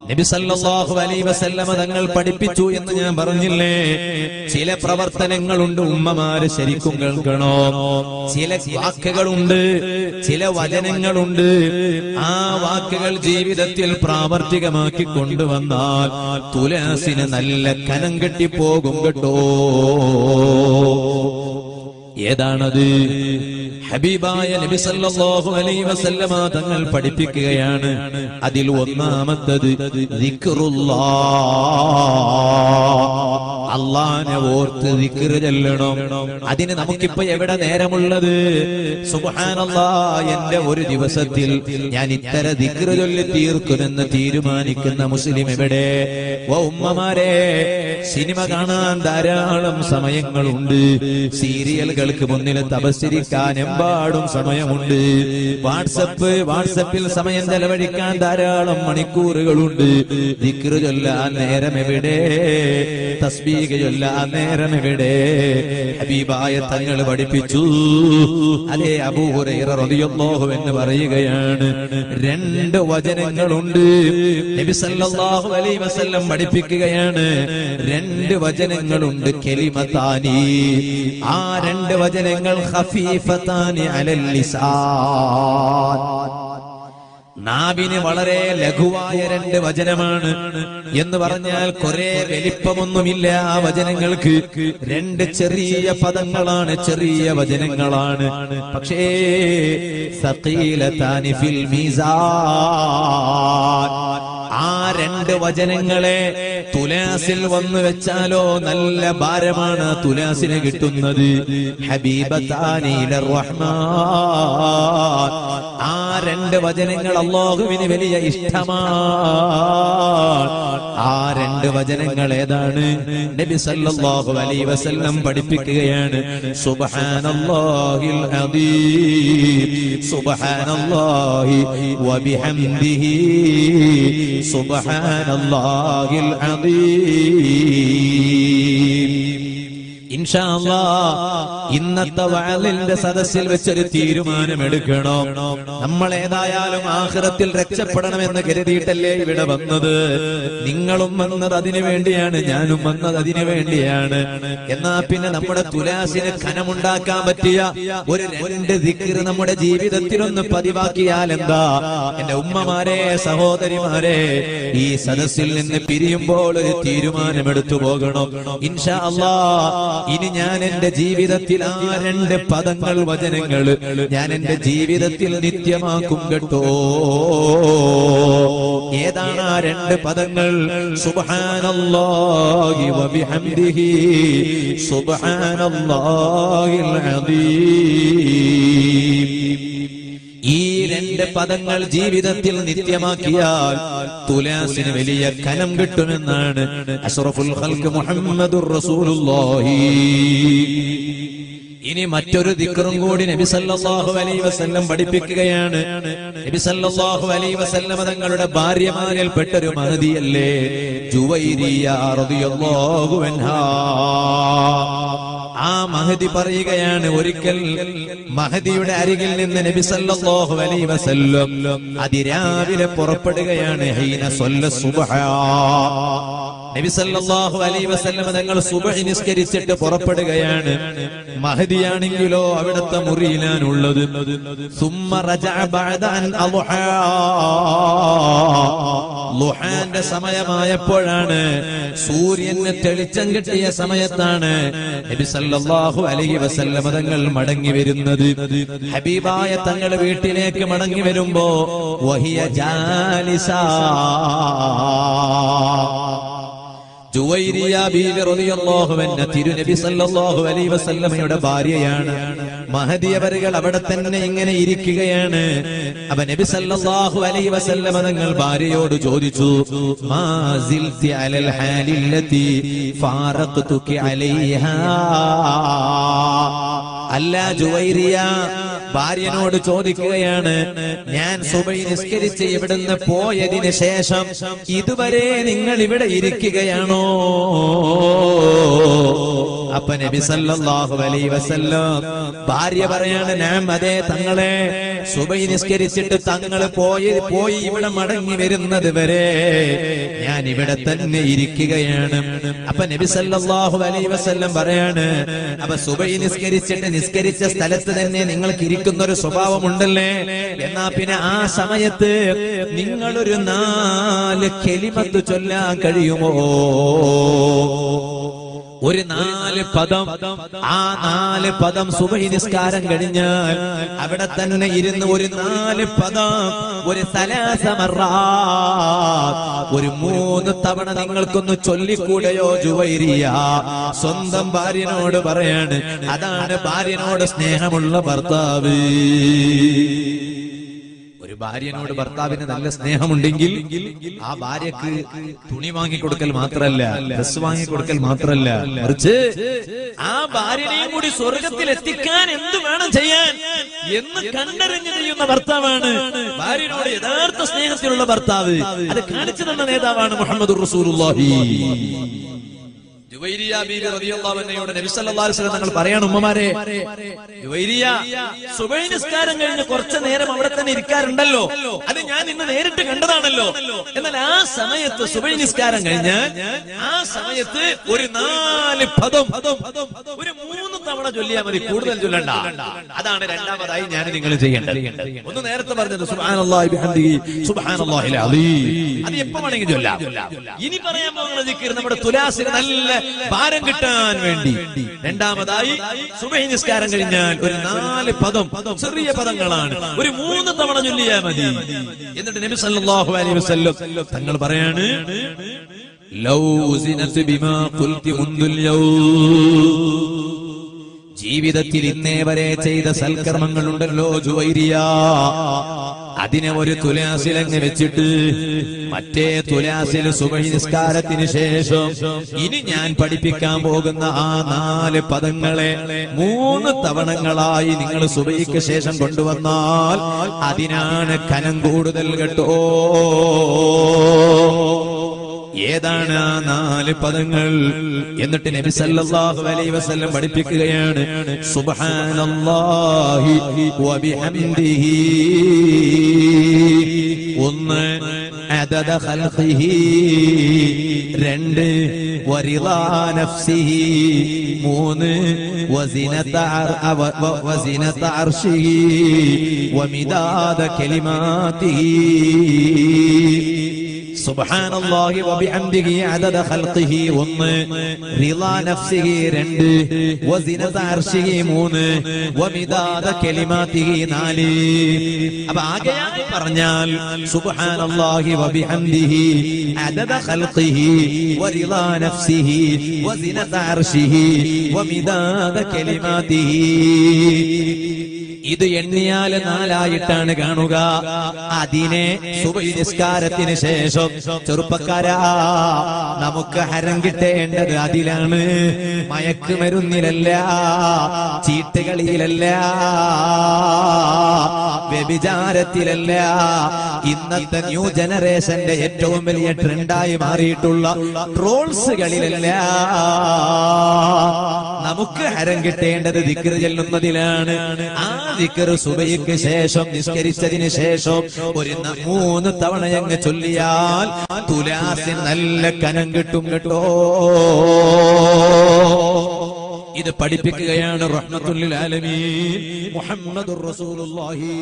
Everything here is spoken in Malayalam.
നബി സല്ലല്ലാഹു അലൈഹി വസല്ലമ തങ്ങൾ പഠിപ്പിച്ചു എന്ന് ഞാൻ പറഞ്ഞില്ലേ. ചില പ്രവർത്തനങ്ങളുണ്ട് ഉമ്മമാര് ശരിക്കും കേൾക്കണോ. ചില വാക്കുകളുണ്ട്, ചില വചനങ്ങളുണ്ട്. ആ വാക്കുകൾ ജീവിതത്തിൽ പ്രാവർത്തികമാക്കി കൊണ്ടുവന്നാൽ തുലാസിന് നല്ല കനം കെട്ടിപ്പോകും കേട്ടോ. ഏതാണത്? ഹബീബായ നബി സല്ലല്ലാഹു അലൈഹി വസല്ലമ തങ്ങൾ പഠിപ്പിക്കുകയാണ്. അതിൽ ഒന്നാമത്തത് ദിക്റുല്ലാഹ്. അല്ലാഹനെ ഓർത്ത് ദിക്ർ ചൊല്ലണം. അതിന് നമുക്കിപ്പോ എവിടെ നേരമുള്ളത്? സുബ്ഹാനല്ലാഹ്, എന്റെ ഒരു ദിവസത്തിൽ ഞാൻ ഇത്ര ദിക്ർ ചൊല്ലി തീർക്കുമെന്ന് തീരുമാനിക്കുന്ന മുസ്ലിം എവിടെ? ഉമ്മമാരെ, സിനിമ കാണാൻ ധാരാളം സമയങ്ങളുണ്ട്. സീരിയലുകൾക്ക് മുന്നിൽ തപസ്സിരിക്കാൻ എമ്പാടും സമയമുണ്ട്. വാട്സപ്പിൽ സമയം ചെലവഴിക്കാൻ ധാരാളം മണിക്കൂറുകളുണ്ട്. ദിക്ർ ചൊല്ലാൻ നേരം എവിടെ? തസ്ബീഹ് ചൊല്ലാൻ നേരം എവിടെ? ഹബീബായ തങ്ങൾ പഠിപ്പിച്ചു. അതേ അബൂ ഹുറൈറ റളിയല്ലാഹു അൻഹു പറയുകയാണ്, രണ്ട് വചനങ്ങളുണ്ട്. നബി സല്ലല്ലാഹു അലൈഹി വസല്ലം പഠിപ്പിക്കുകയാണ്, രണ്ട് വചനങ്ങളുണ്ട്. കലിമതാനി, ആ രണ്ട് വചനങ്ങൾ ഖഫീഫതാനി അലൽ ലിസാൻ, നാവിന് വളരെ ലഘുവായ രണ്ട് വചനമാണ്. എന്ന് പറഞ്ഞാൽ കുറെ വലിപ്പമൊന്നുമില്ല ആ വചനങ്ങൾക്ക്. രണ്ട് ചെറിയ പദങ്ങളാണ്, ചെറിയ വചനങ്ങളാണ്. പക്ഷേ സഖീലതാനി ഫിൽ മീസാൻ, ആ രണ്ട് വചനങ്ങളെ തുലാസിൽ വന്നു വെച്ചാലോ നല്ല ഭാരമാണ് തുലാസിന് കിട്ടുന്നത്. ഹബീബതാനി ഇലർ റഹ്മാൻ, ആ രണ്ട് വചനങ്ങൾ അല്ലാഹുവിന് വലിയ ഇഷ്ടമാണ്. ആ രണ്ട് വചനങ്ങൾ ഏതാണ്? നബി സല്ലല്ലാഹു അലൈഹി വസല്ലം പഠിപ്പിക്കുകയാണ്, സുബ്ഹാനല്ലാഹിൽ അദീം, സുബ്ഹാനല്ലാഹി വബിഹംദിഹി, സുബ്ഹാനല്ലാഹിൽ അദീം. ഇൻഷാ അല്ലാഹ് ഇന്നത്തെ വഅലിന്റെ സദസ്സിൽ വെച്ചൊരു തീരുമാനമെടുക്കണം. നമ്മൾ ഏതായാലും ആഖിറത്തിൽ രക്ഷപ്പെടണമെന്ന് കരുതിയിട്ടല്ലേ ഇവിടെ വന്നത്. നിങ്ങളും വന്നത് അതിനു വേണ്ടിയാണ്, ഞാനും വന്നത് അതിനു വേണ്ടിയാണ്. എന്നാ പിന്നെ നമ്മുടെ തുലാസിന് കനമുണ്ടാക്കാൻ പറ്റിയ ഒരു രണ്ട് ദിക്ർ നമ്മുടെ ജീവിതത്തിലൊന്ന് പതിവാക്കിയാൽ എന്താ? എന്റെ ഉമ്മമാരെ, സഹോദരിമാരെ, ഈ സദസ്സിൽ നിന്ന് പിരിയുമ്പോൾ ഒരു തീരുമാനമെടുത്തു പോകണം. ഇൻഷാ അല്ലാഹ് ഇനി ഞാൻ എന്റെ ജീവിതത്തിൽ ആ രണ്ട് പദങ്ങൾ, വചനങ്ങൾ ഞാൻ എന്റെ ജീവിതത്തിൽ നിത്യമാക്കും കേട്ടോ. ഏതാണ് ആ രണ്ട് പദങ്ങൾ? സുബ്ഹാനല്ലാഹി വബിഹംദിഹി, സുബ്ഹാനല്ലാഹിൽ അദീം. ഈ രണ്ട് പദങ്ങൾ ജീവിതത്തിൽ നിത്യമാക്കിയാൽ തുലാസിന് വലിയ കനം കിട്ടുമെന്നാണ് അഷ്റഫുൽ ഖൽഖ് മുഹമ്മദുർ റസൂലുള്ളാഹി. ഇനി മറ്റൊരു ദിക്റും കൂടി നബി സല്ലല്ലാഹു അലൈഹി വസല്ലം പഠിപ്പിക്കുകയാണ്. നബി സല്ലല്ലാഹു അലൈഹി വസല്ലം തങ്ങളുടെ ഭാര്യമാരിൽ പെട്ടൊരു മഹദിയല്ലേ ജുവൈരിയ റളിയല്ലാഹു അൻഹാ. ആ മഹദി പറയുകയാണ്, ഒരിക്കൽ മഹദിയുടെ അരികിൽ നിന്ന് നബി സല്ലല്ലാഹു അലൈഹി വസല്ലം അതിരാവിലെ പുറപ്പെടുകയാണ്. ഹീന സ്വല്ല സുബ്ഹ, നബി സല്ലല്ലാഹു അലൈഹി വസല്ലം തങ്ങൾ സുബ്ഹ് നിസ്കരിച്ചിട്ട് പുറപ്പെടുകയാണ്. മഹദിയാണെങ്കിലോ അവിടുത്തെ മുറിയിലാണുള്ളത്. സുമ്മ റജഅ ബഅദ അൻ അദ്ഹാ, ളുഹാന്റെ സമയമായപ്പോഴാണ്, സൂര്യന് തെളിച്ചം കിട്ടിയ സമയത്താണ് നബി സല്ലല്ലാഹു അലൈഹി വസല്ലം തങ്ങൾ മടങ്ങി വരുന്നത്. ഹബീബായ തങ്ങൾ വീട്ടിലേക്ക് മടങ്ങി വരുമ്പോ വഹിയ ജാലിസ, ജുവൈരിയ ബീവി റളിയല്ലാഹു അൻഹ തിരുനബി സല്ലല്ലാഹു അലൈഹി വസല്ലമയുടെ ഭാര്യയാണ്. മഹദി അവരുകൾ അവിടെ തന്നെ ഇങ്ങനെ ഇരിക്കുകയാണ്. അപ്പൊ നബി സല്ലല്ലാഹു അലൈഹി വസല്ലമ തങ്ങൾ ഭാര്യയോട് ചോദിച്ചു, മാ സിൽതി അലൽ ഹാലില്ലതി ഫാറഖ്തുകി അലൈഹാ. അല്ല ജുവൈരിയ, ഭാര്യനോട് ചോദിക്കുകയാണ്, ഞാൻ സുബഹി നിസ്കരിച്ച് ഇവിടുന്ന് പോയതിന് ശേഷം ഇതുവരെ നിങ്ങൾ ഇവിടെ ഇരിക്കുകയാണോ? അപ്പൊ നബി സല്ലല്ലാഹു അലൈഹി വസല്ലം ഭാര്യ പറയാണ്, ഞാൻ അതെ തങ്ങളെ, സുബഹി നിസ്കരിച്ചിട്ട് തങ്ങൾ പോയി ഇവിടെ മടങ്ങി വരുന്നത് വരെ ഞാൻ ഇവിടെ തന്നെ ഇരിക്കുകയാണ്. അപ്പൊ നബി സല്ലല്ലാഹു അലൈഹി വസല്ലം പറയാണ്, അപ്പൊ സുബഹി നിസ്കരിച്ചിട്ട് നിസ്കരിച്ച സ്ഥലത്ത് തന്നെ നിങ്ങൾക്ക് ഇരിക്കുന്ന ഒരു സ്വഭാവമുണ്ടല്ലേ, എന്നാ പിന്നെ ആ സമയത്ത് നിങ്ങളൊരു 4 കലിമത്ത് ചൊല്ലാൻ കഴിയുമോ? ഒരു 4 പദം, ആ 4 പദം സുബഹി നിസ്കാരം കഴിഞ്ഞാൽ അവിടെ തന്നെ ഇരുന്ന് ഒരു 4 പദം, ഒരു 3 മർറാത്ത്, ഒരു 3 തവണ നിങ്ങൾക്കൊന്ന് ചൊല്ലിക്കൂടെയോ ജുവൈരിയ? സ്വന്തം ഭാര്യനോട് പറയാണ്. അതാണ് ഭാര്യനോട് സ്നേഹമുള്ള ഭർത്താവ്. ഒരു ഭാര്യനോട് ഭർത്താവിന് നല്ല സ്നേഹമുണ്ടെങ്കിൽ ആ ഭാര്യക്ക് തുണി വാങ്ങിക്കൊടുക്കൽ മാത്രല്ല, ഡ്രസ് വാങ്ങിക്കൊടുക്കൽ മാത്രല്ല, മറിച്ച് ആ ഭാര്യനെയും കൂടി സ്വർഗത്തിൽ എത്തിക്കാൻ എന്ത് വേണം ചെയ്യാൻ എന്ന് കണ്ടറിഞ്ഞ് ചെയ്യുന്ന ഭർത്താവാണ് ഭാര്യനോട് യഥാർത്ഥ സ്നേഹത്തിലുള്ള ഭർത്താവ്. അത് കാണിച്ചു തന്ന നേതാവാണ് മുഹമ്മദുർ റസൂലുള്ളാഹി. ജുവൈരിയ ബീവി റളിയല്ലാഹു അൻഹയോട് നബി സല്ലല്ലാഹു അലൈഹി വസല്ലം തങ്ങൾ പറയാണ്, ഉമ്മമാരെ, ജുവൈരിയ സുബഹി നിസ്കാരം കഴിഞ്ഞ് കുറച്ചു നേരം അവിടെ തന്നെ ഇരിക്കാറുണ്ടല്ലോ, അത് ഞാൻ ഇന്ന് നേരിട്ട് കണ്ടതാണല്ലോ. എന്നാൽ ആ സമയത്ത് സുബഹി നിസ്കാരം കഴിഞ്ഞാൽ ആ സമയത്ത് ഒരു 4 പദം ഒരു 3 തവണ ചൊല്ലിയാൽ മതി, കൂടുതൽ ചൊല്ലണ്ട. അതാണ് രണ്ടാമതായി ഞാൻ നിങ്ങൾ ചെയ്യേണ്ടത്. ഒന്ന് നേരത്തെ പറഞ്ഞത് സുബ്ഹാനല്ലാഹി ബിഹംദിഹി സുബ്ഹാനല്ലാഹിൽ അലീം, അത് എപ്പോ വേണമെങ്കിൽ ചൊല്ലാം. ഇനി പറയാൻ പോകുന്ന ദിക്ർ നമ്മുടെ തുലാസിന് നല്ല ഭാരം കിട്ടാൻ വേണ്ടി. രണ്ടാമതായി സുബഹി നിസ്കാരം കഴിഞ്ഞാൽ ഒരു 4 പദം, ചെറിയ പദങ്ങളാണ്, ഒരു 3 തവണ ചൊല്ലിയാൽ മതി. എന്നിട്ട് നബി സല്ലല്ലാഹു അലൈഹി വസല്ലം തങ്ങൾ പറയാണ്, ലൗ സിനത് ബിമാ ഖുൽതി മുൻദുൽ യൗം, ജീവിതത്തിൽ ഇന്നേ വരെ ചെയ്ത സൽക്കർമ്മങ്ങളുണ്ടല്ലോ ജുവൈരിയ, അതിനെ ഒരു തുലാസിലങ്ങ് വെച്ചിട്ട് മറ്റേ തുലാസിൽ സുബഹി നിസ്കാരത്തിന് ശേഷം ഇനി ഞാൻ പഠിപ്പിക്കാൻ പോകുന്ന ആ 4 പദങ്ങളെ 3 തവണങ്ങളായി നിങ്ങൾ സുബഹിക്ക് ശേഷം കൊണ്ടുവന്നാൽ അതിനാണ് കനം കൂടുതൽ കേട്ടോ. ഏതാണ് ആ 4 പദങ്ങൾ? എന്നിട്ട് നബി സല്ലല്ലാഹു അലൈഹി വസല്ലം പഠിപ്പിക്കുകയാണ്, സുബ്ഹാനല്ലാഹി വബിഹംദിഹി, 1 അദദ ഖൽഖിഹി, 2 വറിളാ നഫ്സിഹി, 3 വസിനത അർശിഹി വമിദാദ കലിമാതിഹി. സുബ്ഹാനല്ലാഹി വബിഹംദിഹി അദദ ഖൽഖിഹി 1, റിളാ നഫ്സിഹി 2, വസിനത അർശിഹി 3, വമിദാദ കലിമാതിഹി 4. അപ്പോൾ ആകെയായി പറഞ്ഞാൽ സുബ്ഹാനല്ലാഹി വബിഹംദിഹി അദദ ഖൽഖിഹി വറിളാ നഫ്സിഹി വസിനത അർശിഹി വമിദാദ കലിമാതിഹി. ഇത് എണ്ണിയാൽ 4 കാണുക. അതിനെ സുബഹി നിസ്കാരത്തിന് ശേഷം ചെറുപ്പക്കാരാ, നമുക്ക് ഹരം കിട്ടേണ്ടത് അതിലാണ്, മയക്കുമരുന്നിലല്ല, ചീട്ടുകളിയിലല്ല, വ്യഭിചാരത്തിലല്ല. ഇന്നത്തെ ന്യൂ ജനറേഷന്റെ ഏറ്റവും വലിയ ട്രെൻഡായി മാറിയിട്ടുള്ള ട്രോൾസുകളിലല്ല. നമുക്ക് ഹരം കിട്ടേണ്ടത് ദിക്ർ ചെല്ലുന്നതിലാണ്. ആ ദിക്ർ സുബഹിക്ക് ശേഷം നിസ്കരിച്ചതിന് ശേഷം ഒരു 3 തവണ അങ്ങ് ചൊല്ലിയാൽ തുലാസിന് നല്ല കനം കിട്ടും കേട്ടോ. ഇത് പഠിപ്പിക്കുകയാണ് റഹ്മത്തുൽ ലിൽ ആലമീൻ മുഹമ്മദുർ റസൂലുള്ളാഹി.